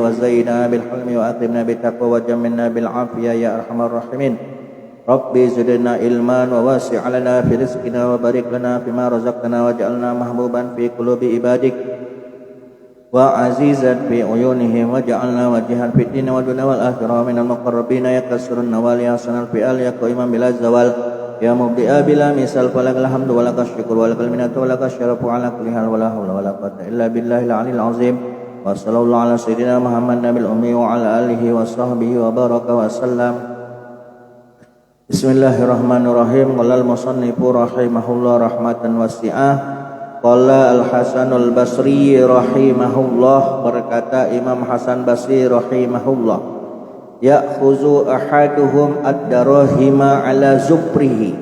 وزينا بالحلم وأكرمنا بالتقوى وجملنا بالعافية يا أرحم الراحمين. ربي زدنا علما وواسع لنا في رزقنا وبارك لنا فيما رزقتنا واجعلنا محبوبا في قلوب عبادك وعزيزا في عيونهم واجعلنا وجها في الدين والدنيا والآخرة من المقربين يكسر النوال يحسن الفئال يقيما بلا زوال يا مبدئ بلا مثال فلك الحمد ولك الشكر ولك المنة ولك الشرف على كل حال ولا حول ولا قوة إلا بالله العلي العظيم وصلى الله على سيدنا محمد النبي الأمي وعلى آله وصحبه وبارك وسلم. Bismillahirrahmanirrahim. Qala al-musannifu rahimahullah rahmatan wasi'ah. Qala al-Hasan al-Basri rahimahullah, berkata Imam Hasan Basri rahimahullah, ya'khuzu ahaduhum ad-darahima ala zubrihi.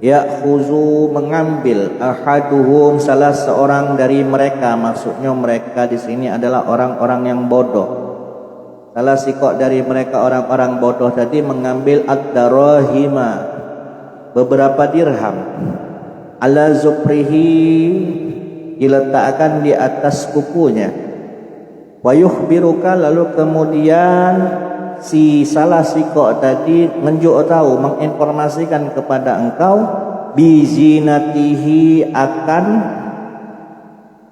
Ya'khuzu, mengambil, ahaduhum, salah seorang dari mereka, maksudnya mereka di sini adalah orang-orang yang bodoh. Salah sikok dari mereka orang-orang bodoh tadi mengambil ad-darahima, beberapa dirham, ala zubrihi, diletakkan di atas kukunya. Wa yukhbiruka, lalu kemudian si salah sikok tadi menunjuk tahu, menginformasikan kepada engkau bizinatihi, akan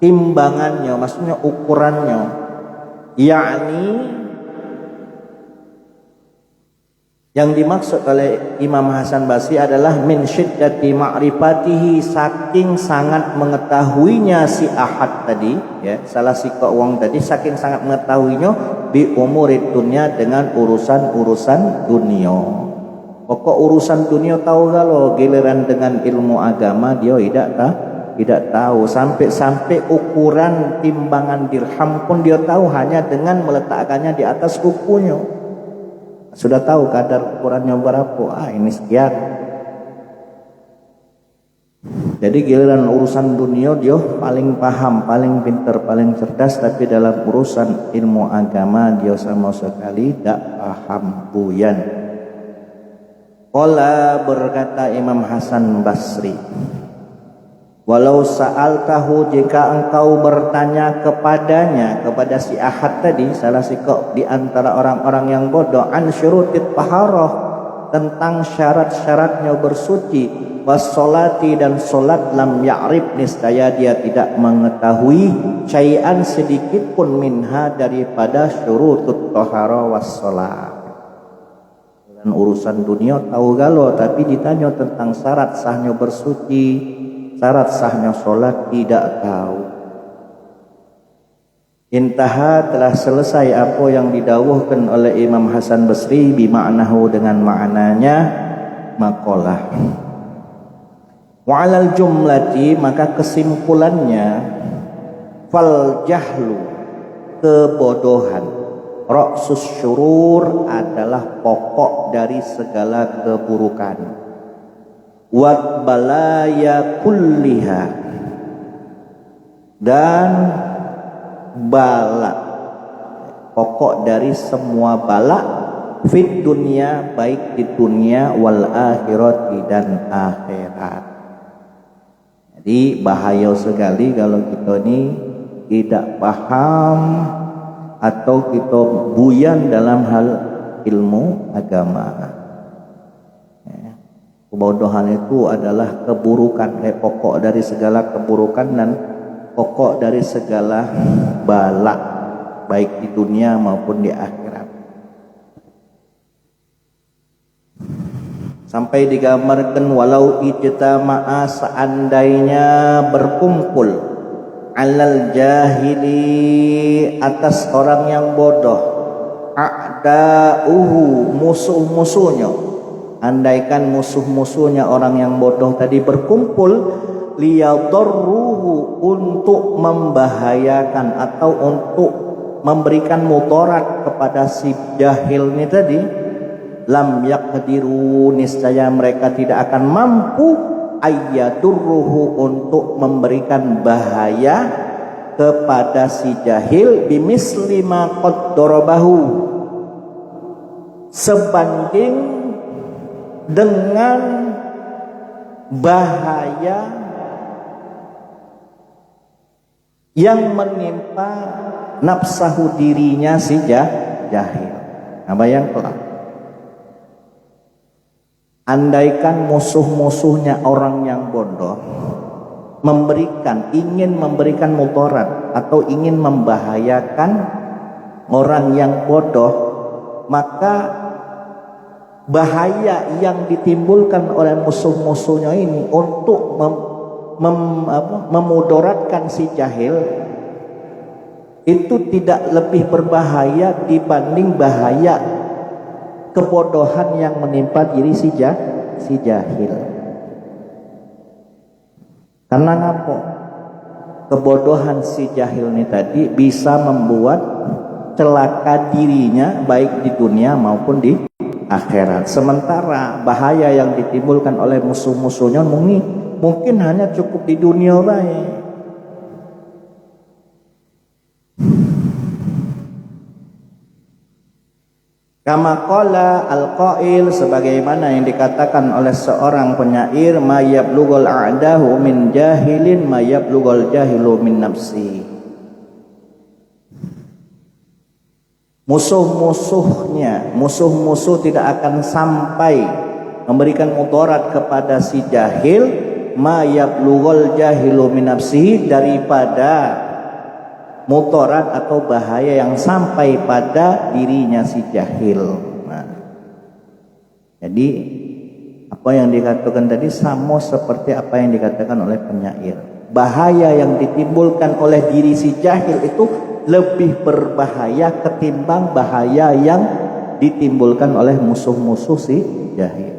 timbangannya, maksudnya ukurannya, yakni yang dimaksud oleh Imam Hasan Basri adalah min syiddati ma'rifatihi, saking sangat mengetahuinya si ahad tadi, ya, salah sikok wong tadi saking sangat mengetahuinya bi umurid dunia, dengan urusan-urusan dunia. Pokok urusan dunia tahu kalau giliran dengan ilmu agama dia tidak tahu. Sampai ukuran timbangan dirham pun dia tahu hanya dengan meletakkannya di atas kukunya. Sudah tahu kadar ukurannya berapa, ini sekian. Jadi giliran urusan dunia dia paling paham, paling pintar, paling cerdas, tapi dalam urusan ilmu agama dia sama sekali tidak paham, buyan. Qala, berkata Imam Hasan Basri, walau sa'altahu, jika engkau bertanya kepadanya, kepada si ahad tadi, salah sikok di antara orang-orang yang bodoh, an syurutit taharah, tentang syarat-syaratnya bersuci, wassolati, dan solat, lam ya'rif, niscaya dia tidak mengetahui syai'an, sedikit pun, minha, daripada syurutut taharah wassolat. Dan urusan dunia tahu galo, tapi ditanya tentang syarat sahnya bersuci, syarat sahnya sholat tidak tahu. Intaha, telah selesai apa yang didawuhkan oleh Imam Hasan Basri, bima'nahu, dengan maknanya maqalah. Wa 'alal jumlati, maka kesimpulannya, fal jahlu, kebodohan, ra'sus syurur, adalah pokok dari segala keburukan. Wat balaya kulliha, dan bala, pokok dari semua bala, fit dunia, baik di dunia, wal akhirati, dan akhirat. Jadi bahaya sekali kalau kita ini tidak paham atau kita buyan dalam hal ilmu agama. Kebodohan itu adalah keburukan, pokok dari segala keburukan dan pokok dari segala bala, baik di dunia maupun di akhirat. Sampai digambarkan, walau ijtama'a, seandainya berkumpul, alal jahili, atas orang yang bodoh, a'da'uhu, musuh-musuhnya. Andaikan musuh-musuhnya orang yang bodoh tadi berkumpul, liyadarruhu, untuk membahayakan atau untuk memberikan mudarat kepada si jahil ini tadi, lam yaqdiru, niscaya mereka tidak akan mampu, ayyadurruhu, untuk memberikan bahaya kepada si jahil, bimisli ma qad darabahu, sebanding dengan bahaya yang menimpa nafsahu, dirinya si jahil. Nah, bayangkan, andaikan musuh-musuhnya orang yang bodoh ingin memberikan mudarat atau ingin membahayakan orang yang bodoh, maka bahaya yang ditimbulkan oleh musuh-musuhnya ini untuk memudaratkan si jahil itu tidak lebih berbahaya dibanding bahaya kebodohan yang menimpa diri si jahil. Karena ngapa? Kebodohan si jahil ini tadi bisa membuat celaka dirinya baik di dunia maupun di akhirat. Sementara bahaya yang ditimbulkan oleh musuh-musuhnya mungkin hanya cukup di dunia baik. Kama qala al-qail, sebagaimana yang dikatakan oleh seorang penyair, ma yablughul a'dahu min jahilin ma yablughul jahilu min nafsi. Musuh tidak akan sampai memberikan mudarat kepada si jahil, ma yablughul jahilu min nafsi, daripada mudarat atau bahaya yang sampai pada dirinya si jahil. Nah, jadi apa yang dikatakan tadi sama seperti apa yang dikatakan oleh penyair. Bahaya yang ditimbulkan oleh diri si jahil itu lebih berbahaya ketimbang bahaya yang ditimbulkan oleh musuh-musuh si jahil.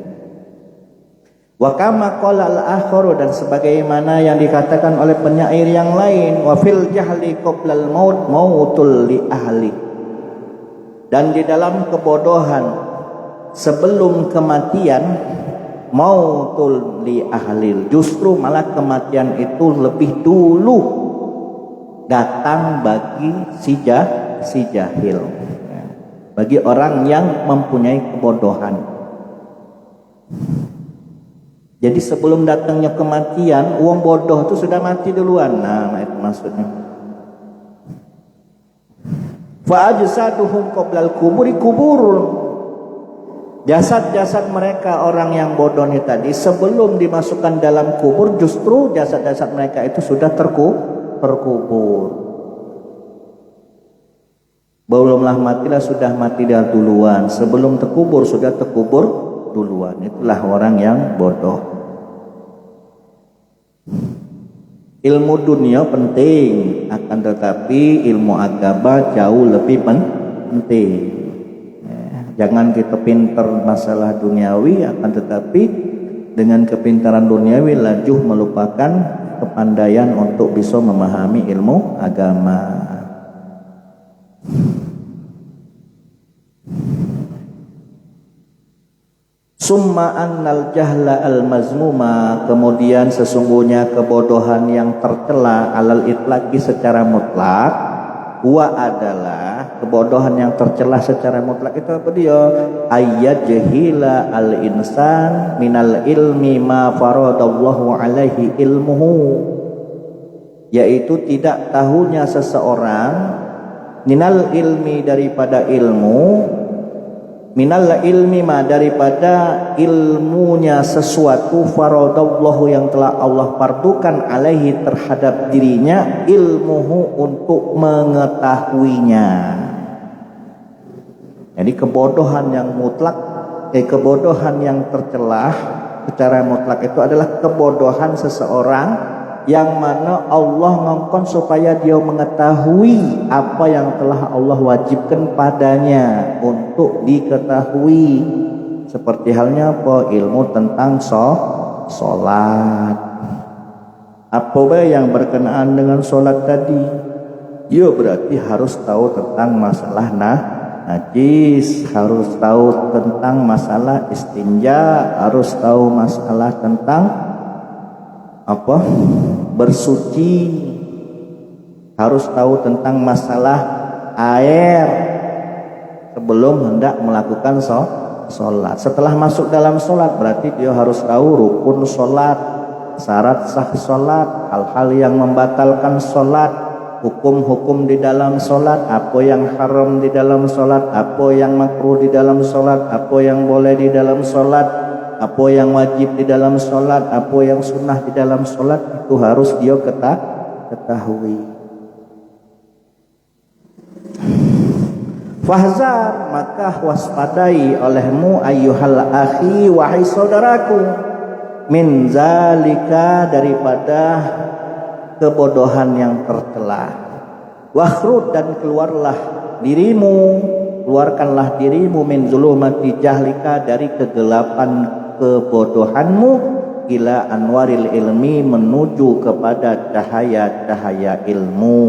Wa kama qala al-akharu, dan sebagaimana yang dikatakan oleh penyair yang lain, wa fil jahli qoblal maut mautul li ahli, dan di dalam kebodohan sebelum kematian mautul li ahli, justru malah kematian itu lebih dulu datang bagi si jahil, bagi orang yang mempunyai kebodohan. Jadi sebelum datangnya kematian, uang bodoh itu sudah mati duluan. Nah, itu maksudnya. Fa ajsaduhum qoblal kuburi kuburun. Jasad-jasad mereka orang yang bodoh ini tadi sebelum dimasukkan dalam kubur, justru jasad-jasad mereka itu sudah terkubur. Belumlah matilah sudah mati duluan. Sebelum terkubur sudah terkubur duluan. Itulah orang yang bodoh. Ilmu dunia penting, akan tetapi ilmu agama jauh lebih penting. Jangan kita pintar masalah duniawi, akan tetapi dengan kepintaran duniawi laju melupakan kepandaian untuk bisa memahami ilmu agama. Summa annal jahla al-mazmuma, kemudian sesungguhnya kebodohan yang tercela alal itlaqi secara mutlak, wa adalah kebodohan yang tercela secara mutlak itu apa dia? Ayyad jahila al-insan minal ilmi ma faradallahu alaihi ilmuhu, yaitu tidak tahunya seseorang minal ilmi daripada ilmu, minal ilmi ma daripada ilmunya sesuatu, faradallahu yang telah Allah fardukan alaihi terhadap dirinya, ilmuhu untuk mengetahuinya. Jadi kebodohan yang mutlak, kebodohan yang tercelah secara mutlak itu adalah kebodohan seseorang yang mana Allah ngongkon supaya dia mengetahui apa yang telah Allah wajibkan padanya untuk diketahui. Seperti halnya apa? Ilmu tentang sholat. Apa yang berkenaan dengan sholat tadi? Ya berarti harus tahu tentang masalah najis, harus tahu tentang masalah istinja, harus tahu masalah tentang apa? Bersuci, harus tahu tentang masalah air sebelum hendak melakukan sholat. Setelah masuk dalam sholat berarti dia harus tahu rukun sholat, syarat sah sholat, hal-hal yang membatalkan sholat, hukum-hukum di dalam solat, apa yang haram di dalam solat, apa yang makruh di dalam solat, apa yang boleh di dalam solat, apa yang wajib di dalam solat, apa yang sunnah di dalam solat, itu harus dia ketahui. Fahzar, maka waspadai olehmu ayyuhal akhi, wahai saudaraku, min zalika, daripada kebodohan yang tercela. Wakhrud, dan keluarkanlah dirimu min zulumati jahlika, dari kegelapan kebodohanmu, ila anwaril ilmi, menuju kepada cahaya-cahaya ilmu.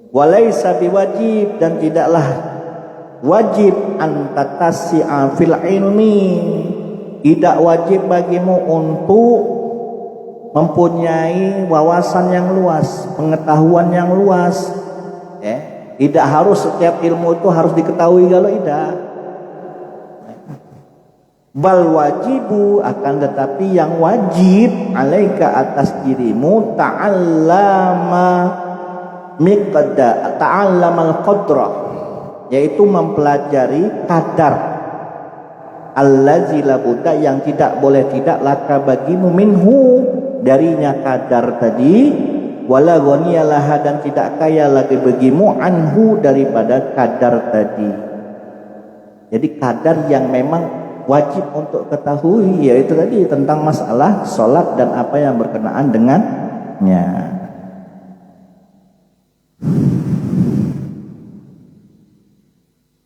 Walaysa biwajib, dan tidaklah wajib antatasi'a fil ilmi, tidak wajib bagimu untuk mempunyai wawasan yang luas, pengetahuan yang luas. Tidak harus setiap ilmu itu harus diketahui, kalau tidak. Bal wajibu, akan tetapi yang wajib alaika, atas dirimu, ta'allamal qadrah, yaitu mempelajari kadar, allazi la budda, yang tidak boleh tidak laka bagimu, minhu, darinya kadar tadi, wala ghaniyalaha, dan tidak kaya lagi bagimu, anhu, daripada kadar tadi. Jadi kadar yang memang wajib untuk ketahui, yaitu tadi tentang masalah solat dan apa yang berkenaan dengannya.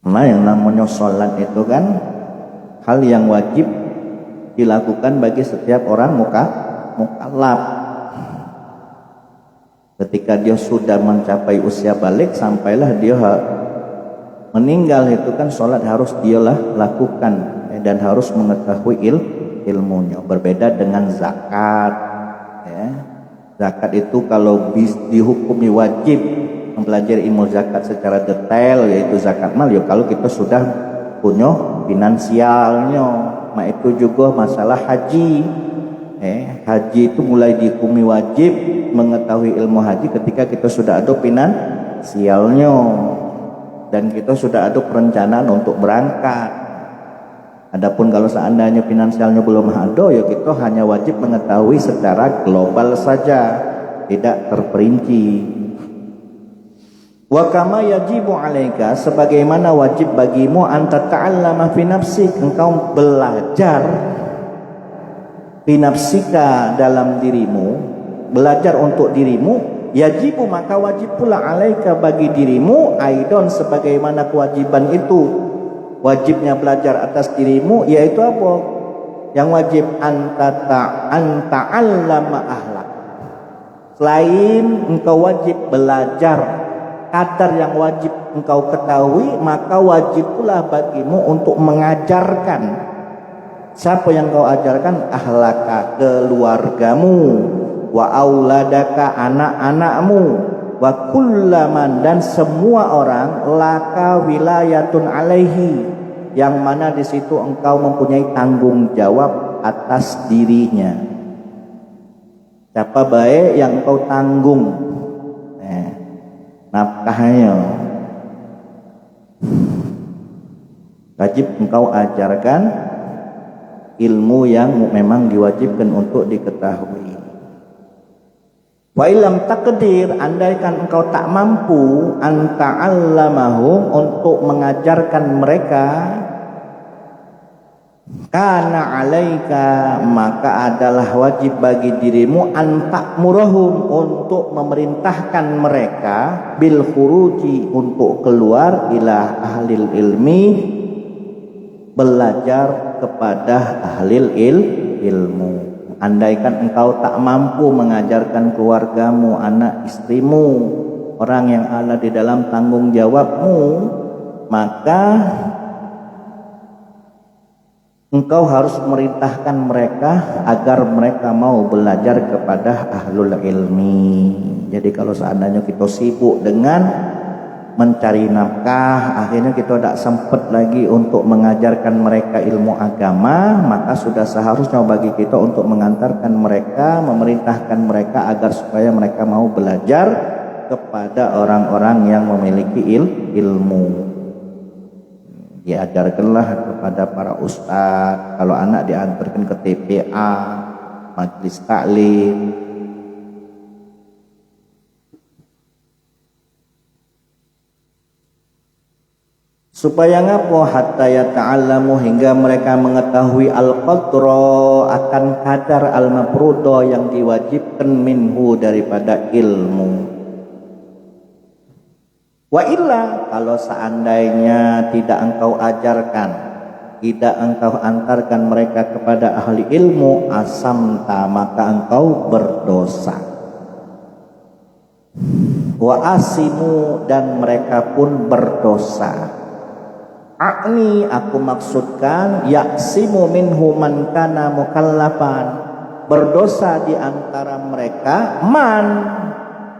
Nah, yang namanya solat itu kan hal yang wajib dilakukan bagi setiap orang mukallaf. Ketika dia sudah mencapai usia balik, sampailah dia meninggal, itu kan sholat harus dia lakukan, dan harus mengetahui ilmunya. Berbeda dengan zakat, ya. Zakat itu kalau dihukumi wajib mempelajari ilmu zakat secara detail, yaitu zakat mal, ya kalau kita sudah punya finansialnya. Nah, itu juga masalah haji. Haji itu mulai dihukumi wajib mengetahui ilmu haji ketika kita sudah ada finansialnya dan kita sudah ada perencanaan untuk berangkat. Adapun kalau seandainya finansialnya belum ada, ya kita hanya wajib mengetahui secara global saja, tidak terperinci. Wa kama yajibu alaika, sebagaimana wajib bagimu, anta ta'allama fi nafsik, engkau belajar fi nafsika, dalam dirimu, belajar untuk dirimu. Yajibu, maka wajib pula alaika, bagi dirimu, aidon, sebagaimana kewajiban itu, wajibnya belajar atas dirimu, yaitu apa? Yang wajib anta'allama ahlak, selain engkau wajib belajar kadar yang wajib engkau ketahui, maka wajib pula bagimu untuk mengajarkan. Siapa yang kau ajarkan? Ahlaka, keluargamu, wa auladaka, anak-anakmu, wa kullaman, dan semua orang, laka wilayatun alaihi, yang mana di situ engkau mempunyai tanggung jawab atas dirinya. Siapa baik yang engkau tanggung nafkahnya, wajib engkau ajarkan ilmu yang memang diwajibkan untuk diketahui. Wa ilam takdir, andaikan engkau tak mampu anta'allamahum, untuk mengajarkan mereka, kana alaika, maka adalah wajib bagi dirimu, anta'murahum, untuk memerintahkan mereka, bil khuruji, untuk keluar, ila ahlil ilmi, belajar kepada ahlil ilmu. Andaikan engkau tak mampu mengajarkan keluargamu, anak istrimu, orang yang ada di dalam tanggung jawabmu, maka engkau harus memerintahkan mereka agar mereka mau belajar kepada ahlul ilmi. Jadi kalau seandainya kita sibuk dengan mencari nafkah, akhirnya kita tidak sempat lagi untuk mengajarkan mereka ilmu agama, maka sudah seharusnya bagi kita untuk mengantarkan mereka, memerintahkan mereka agar supaya mereka mau belajar kepada orang-orang yang memiliki ilmu. Diajarkanlah kepada para ustadz, kalau anak diantarkan ke TPA, majelis taklim. Supaya ngapo hatta yata'allamu, hingga mereka mengetahui al-qadra, akan kadar al-mafruḍa yang diwajibkan minhu daripada ilmu. Wa illa, kalau seandainya tidak engkau ajarkan, tidak engkau antarkan mereka kepada ahli ilmu, asamta, maka engkau berdosa. Wa asimu, dan mereka pun berdosa. Akni, aku maksudkan, yaksimu minhu man kana mukallafan, berdosa di antara mereka man,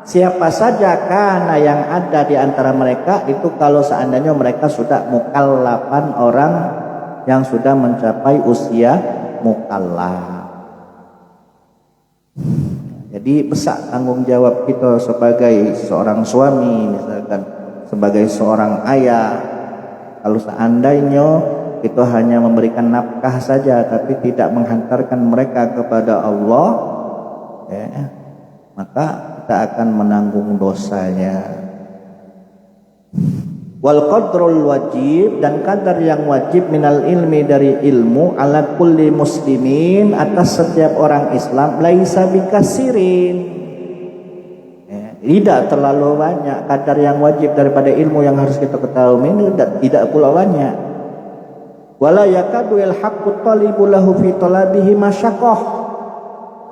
siapa saja kana yang ada di antara mereka itu kalau seandainya mereka sudah mukallafan, orang yang sudah mencapai usia mukallaf. Jadi besar tanggung jawab kita sebagai seorang suami, misalkan sebagai seorang ayah. Kalau seandainya itu hanya memberikan nafkah saja tapi tidak menghantarkan mereka kepada Allah, ya, maka kita akan menanggung dosanya. Wal qadrul wajib, dan kadar yang wajib minal ilmi, dari ilmu, ala kulli muslimin, atas setiap orang Islam, laisa bikasirin, tidak terlalu banyak kadar yang wajib daripada ilmu yang harus kita ketahui, ini tidak pula banyak. Wala yakadu al-haqqu talibu lahu fi talabihi masyaqqah,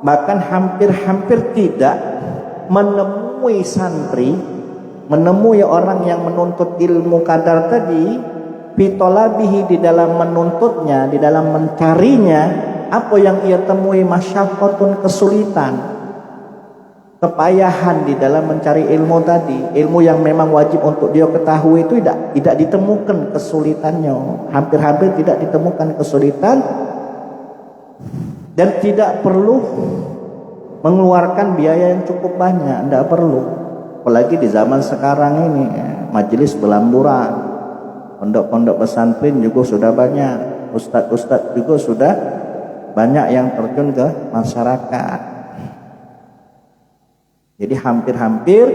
bahkan hampir-hampir tidak menemui santri, menemui orang yang menuntut ilmu kadar tadi, fi talabihi, di dalam menuntutnya, di dalam mencarinya, apa yang ia temui masyaqqatun, kesulitan, kepayahan di dalam mencari ilmu tadi, ilmu yang memang wajib untuk dia ketahui itu tidak ditemukan kesulitannya, hampir-hampir tidak ditemukan kesulitan, dan tidak perlu mengeluarkan biaya yang cukup banyak, tidak perlu. Apalagi di zaman sekarang ini, majelis belamburan, pondok-pondok pesantren juga sudah banyak, ustadz-ustadz juga sudah banyak yang terjun ke masyarakat. Jadi hampir-hampir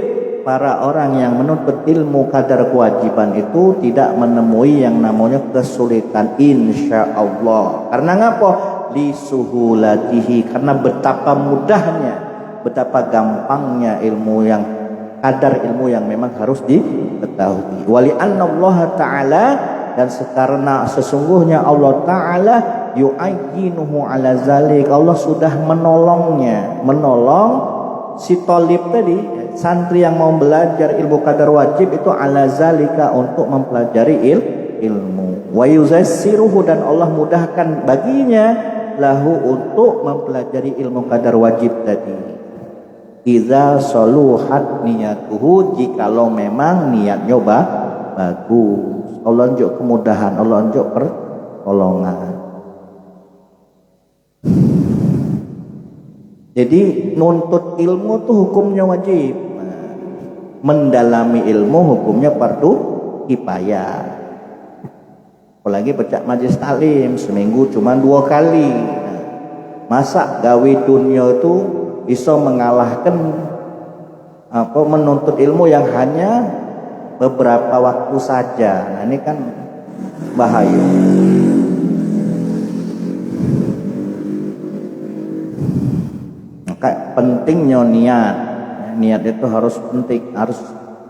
para orang yang menuntut ilmu kadar kewajiban itu tidak menemui yang namanya kesulitan, insya Allah. Karena ngapa? Lisuhulatihi, karena betapa mudahnya, betapa gampangnya ilmu yang kadar ilmu yang memang harus diketahui. Wali anna Allah Ta'ala, dan karena sesungguhnya Allah Ta'ala yu'ayyinuhu ala zalik, Allah sudah menolongnya, menolong si tolib tadi, santri yang mau belajar ilmu kadar wajib itu, ala zalika, untuk mempelajari ilmu. Wa yuzassiruhu, dan Allah mudahkan baginya, lahu, untuk mempelajari ilmu kadar wajib tadi. Idza saluhat niyatuhu, jikalau memang niatnya bagus. Allah unjuk kemudahan, Allah unjuk pertolongan. Jadi nuntut ilmu tuh hukumnya wajib, mendalami ilmu hukumnya fardu kifayah. Apalagi pecah majelis taklim seminggu cuma 2 kali. Masa gawe dunia itu bisa mengalahkan menuntut ilmu yang hanya beberapa waktu saja. Nah, ini kan bahaya. Maka pentingnya niat itu harus penting, harus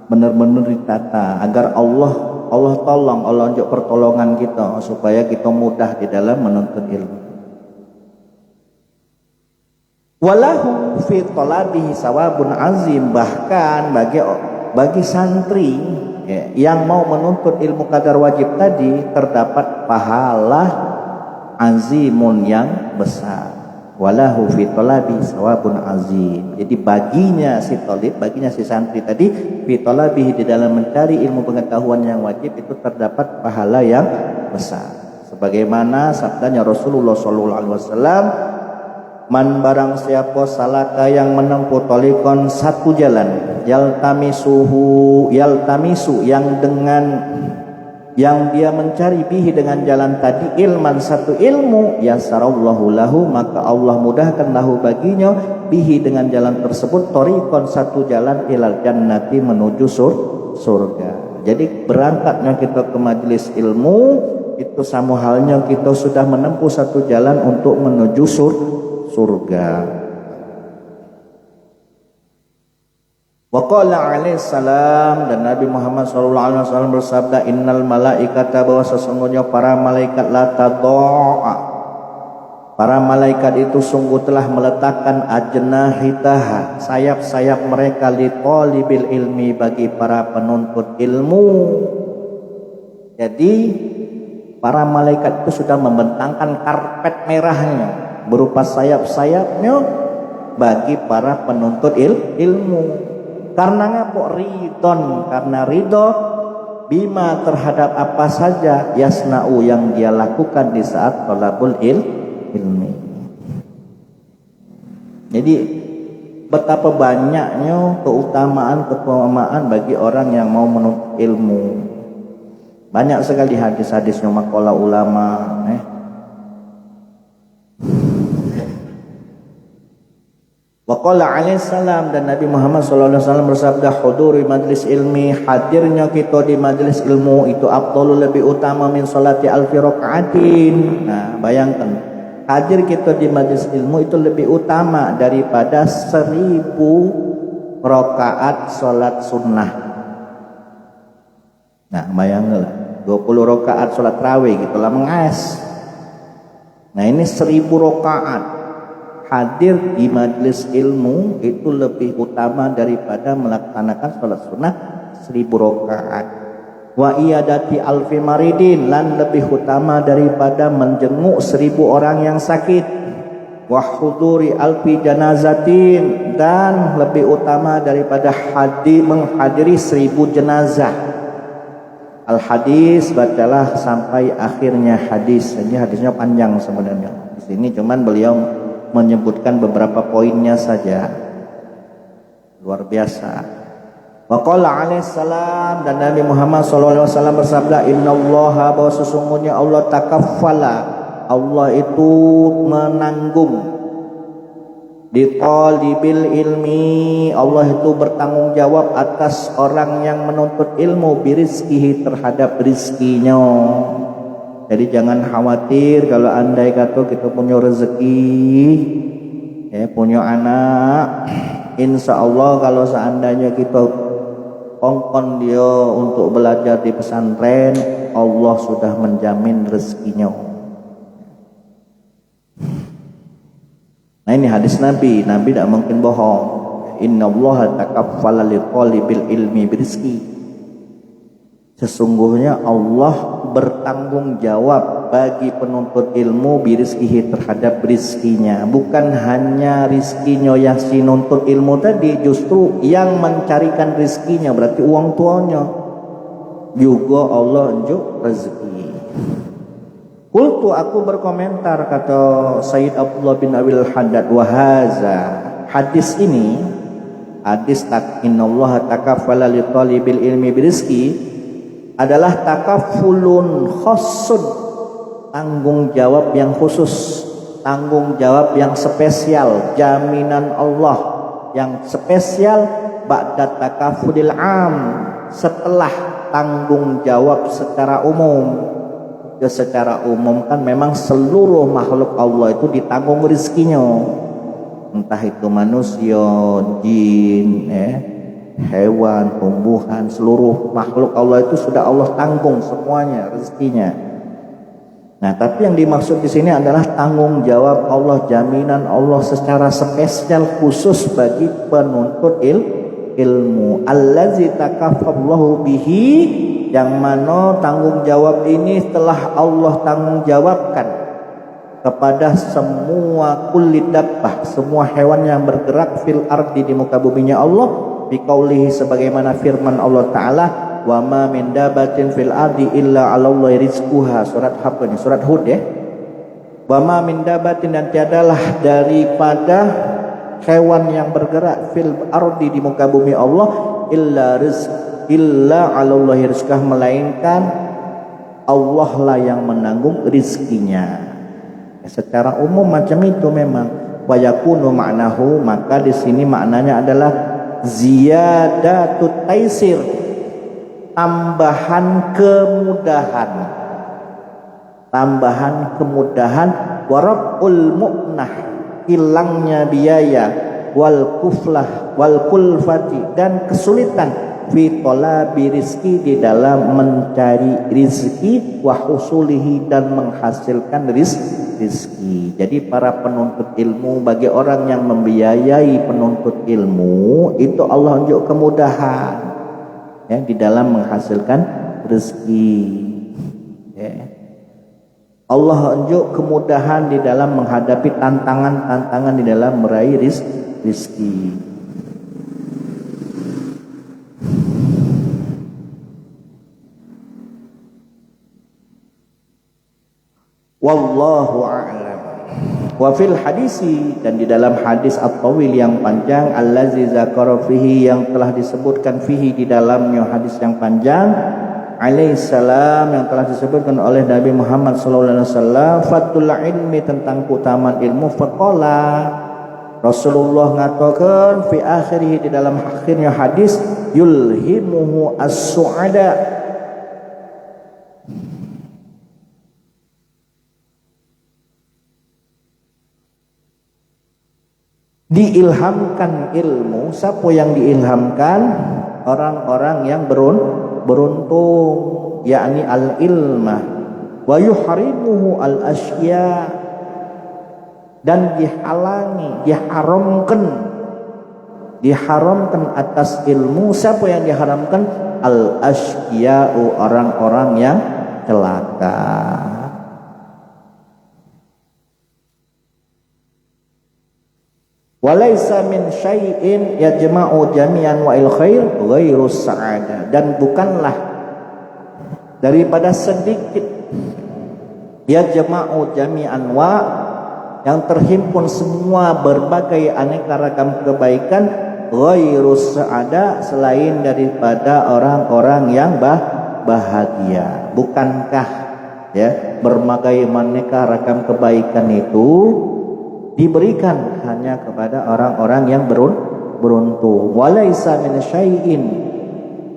benar-benar ditata agar Allah tolong, Allah unjuk pertolongan kita supaya kita mudah di dalam menuntut ilmu. Walahu fi talabihi sawabun azim, bahkan bagi santri yang mau menuntut ilmu kadar wajib tadi terdapat pahala azimun yang besar. Walahu fi talabi sawabun azim. Jadi baginya si talib, baginya si santri tadi, fi talabihi, di dalam mencari ilmu pengetahuan yang wajib itu terdapat pahala yang besar. Sebagaimana sabdanya Rasulullah sallallahu alaihi wasallam, Man barang siapa salaka yang menempuh tolikon satu jalan, yaltamisu yang dengan yang dia mencari bihi dengan jalan tadi ilman satu ilmu, yasarallahu lahu maka Allah mudahkan lahu baginya bihi dengan jalan tersebut tariqan satu jalan ilal jannati menuju surga. Jadi berangkatnya kita ke majelis ilmu itu sama halnya kita sudah menempuh satu jalan untuk menuju surga. Wa qala alaihi salam, dan Nabi Muhammad sallallahu alaihi wasallam bersabda, innal malaikata, bahwa sesungguhnya para malaikat la tadha'a, para malaikat itu sungguh telah meletakkan ajnahitaha, sayap-sayap mereka li talibil ilmi, bagi para penuntut ilmu. Jadi para malaikat itu sudah membentangkan karpet merahnya berupa sayap-sayapnya bagi para penuntut ilmu. Karena ngapa? Ridon, karena ridho bima terhadap apa saja yasna'u yang dia lakukan di saat talabul ilmi. Jadi betapa banyaknya keutamaan bagi orang yang mau menuntut ilmu. Banyak sekali hadis-hadisnya makalah ulama. Wa qala alaihi salam, dan Nabi Muhammad sallallahu alaihi wasallam bersabda, huduri majlis ilmi, hadirnya kita di majlis ilmu itu afdalul, lebih utama min salati alfi rakaatin. Nah, bayangkan hadir kita di majlis ilmu itu lebih utama daripada 1000 rakaat salat sunnah. Nah, bayangkanlah 20 rakaat salat tarawih gitulah mengas. Nah, ini 1000 rakaat. Hadir di majlis ilmu itu lebih utama daripada melaksanakan sholat sunnah 1000 rakaat. Wa iyadati alfi maridin, lan lebih utama daripada menjenguk 1000 orang yang sakit. Wa huduri alfi janazatin, dan lebih utama daripada menghadiri 1000 jenazah. Al hadis, bacalah sampai akhirnya hadis. Ini hadisnya panjang sebenarnya. Di sini cuman beliau menyebutkan beberapa poinnya saja. Luar biasa. Wa qala alaihi salam, dan Nabi Muhammad sallallahu alaihi wasallam bersabda, innallaha, bahwa sesungguhnya Allah takaffala, Allah itu menanggung di talibil ilmi, Allah itu bertanggung jawab atas orang yang menuntut ilmu birizkihi, terhadap rizkinya. Jadi jangan khawatir kalau andai kata kita punya rezeki, punya anak, insya Allah kalau seandainya kita kongkon dia untuk belajar di pesantren, Allah sudah menjamin rezekinya. Nah, ini hadis Nabi tidak mungkin bohong. Innallaha takaffala li talibil ilmi birizki. Sesungguhnya Allah bertanggung jawab bagi penuntut ilmu birizkihi, terhadap rizkinya. Bukan hanya rizkinya yang si nuntut ilmu tadi, justru yang mencarikan rizkinya, berarti uang tuanya juga Allah unjuk rezeki. Qultu, aku berkomentar, kata Sayyid Abdullah bin Abil Haddad, wahaza, hadis ini, hadis innallaha takaffala li talibil ilmi birizki, adalah takafulun khusun, tanggung jawab yang khusus, tanggung jawab yang spesial, jaminan Allah yang spesial ba'da takafulil am, setelah tanggung jawab secara umum. Ya, secara umum kan memang seluruh makhluk Allah itu ditanggung rezekinya, entah itu manusia, jin, hewan, tumbuhan, seluruh makhluk Allah itu sudah Allah tanggung semuanya rezekinya. Nah, tapi yang dimaksud di sini adalah tanggung jawab Allah, jaminan Allah secara spesial khusus bagi penuntut ilmu. Allazi takafallahu bihi, yang mana tanggung jawab ini telah Allah tanggung jawabkan kepada semua kulli dabbah, semua hewan yang bergerak fil ardi, di muka buminya Allah, biqaulihi, sebagaimana firman Allah Ta'ala, wa ma min dabatin fil ardi illa 'alallahi rizquha, surat Hud ya. Wa ma min dabatin, dan tiadalah daripada hewan yang bergerak fil ardi di muka bumi Allah illa 'alallahi rizqah, melainkan Allah lah yang menanggung rizkinya. Secara umum macam itu memang. Wa yakunu ma'nahu, maka di sini maknanya adalah ziyadatut taisir, tambahan kemudahan, warabul mu'nah, hilangnya biaya, wal kuflah wal kulfati, dan kesulitan fi talabi rizki, di dalam mencari rizki, wa husulihi, dan menghasilkan rizki. Jadi para penuntut ilmu, bagi orang yang membiayai penuntut ilmu itu Allah unjuk kemudahan ya di dalam menghasilkan rezeki ya. Allah unjuk kemudahan di dalam menghadapi tantangan-tantangan di dalam meraih rizki. Wallahu a'lam. Wa fil hadisi, dan di dalam hadis at-tawil yang panjang, allazi zakara fihi, yang telah disebutkan fihi di dalamnya hadis yang panjang, alaihi salam, yang telah disebutkan oleh Nabi Muhammad sallallahu alaihi wasallam, fatul ilmi, tentang keutamaan ilmu, faqala, Rasulullah ngatakan fi akhirih, di dalam akhirnya hadis, yulhimuhu as-su'ada, diilhamkan ilmu. Siapa yang diilhamkan? Orang-orang yang beruntung, yakni al-ilmah. Wa yuharimuhu al-asya, dan dihalangi, diharamkan atas ilmu. Siapa yang diharamkan? Al-asya'u, orang-orang yang celaka. Walaysa min syai'in yajma'u jami'an wa'il khair ghairu sa'adah, dan bukanlah daripada sedikit yajma'u jami'an wa, yang terhimpun semua berbagai aneka ragam kebaikan, ghairu sa'adah, selain daripada orang-orang yang bahagia. Bukankah ya berbagai aneka ragam kebaikan itu diberikan hanya kepada orang-orang yang beruntung. Walaisa min syai'in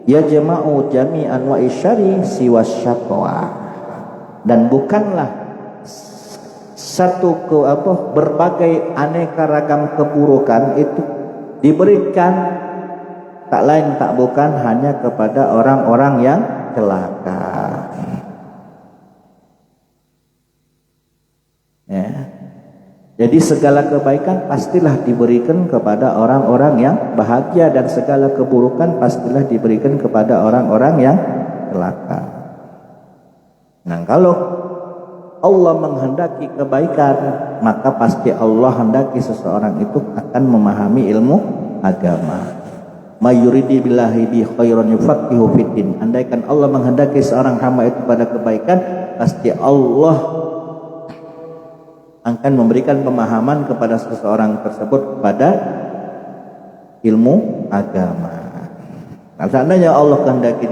yajma'u jami'an wa isyari siwa syaqwa, dan bukanlah satu berbagai aneka ragam keburukan itu diberikan tak lain tak bukan hanya kepada orang-orang yang celaka ya. Jadi segala kebaikan pastilah diberikan kepada orang-orang yang bahagia, dan segala keburukan pastilah diberikan kepada orang-orang yang celaka. Nah, kalau Allah menghendaki kebaikan, maka pasti Allah hendaki seseorang itu akan memahami ilmu agama. Mayuridi billahi bi khairan yufaqihu fiddin. Andaikan Allah menghendaki seorang hamba itu pada kebaikan, pasti Allah akan memberikan pemahaman kepada seseorang tersebut kepada ilmu agama. Nah, seandainya Allah kehendaki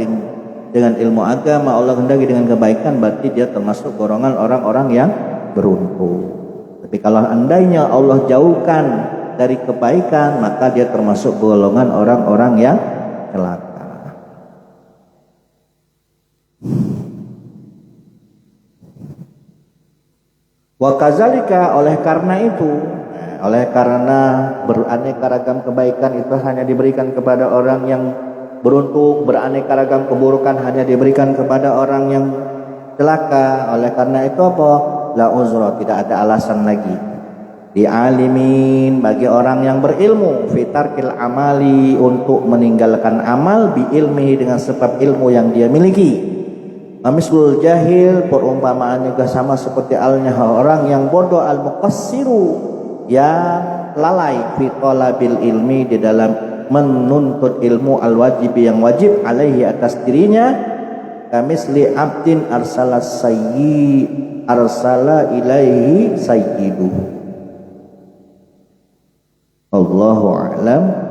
dengan ilmu agama, Allah kehendaki dengan kebaikan, berarti dia termasuk golongan orang-orang yang beruntung. Tapi kalau andainya Allah jauhkan dari kebaikan, maka dia termasuk golongan orang-orang yang celaka. Wa kadzalika, oleh karena itu, oleh karena beraneka ragam kebaikan itu hanya diberikan kepada orang yang beruntung, beraneka ragam keburukan hanya diberikan kepada orang yang celaka. Oleh karena itu apa? La uzra, tidak ada alasan lagi di alimin, bagi orang yang berilmu, fitarkil amali, untuk meninggalkan amal, bi ilmihi, dengan sebab ilmu yang dia miliki. Amislul jahil, perumpamaan juga sama seperti halnya orang yang bodoh, al muqassiru, yang lalai, fi talabil ilmi, di dalam menuntut ilmu, al wajib, yang wajib, alaihi, atas dirinya, kamisli abdin arsalas arsala ilaihi sayyiduhu. Allahu a'lam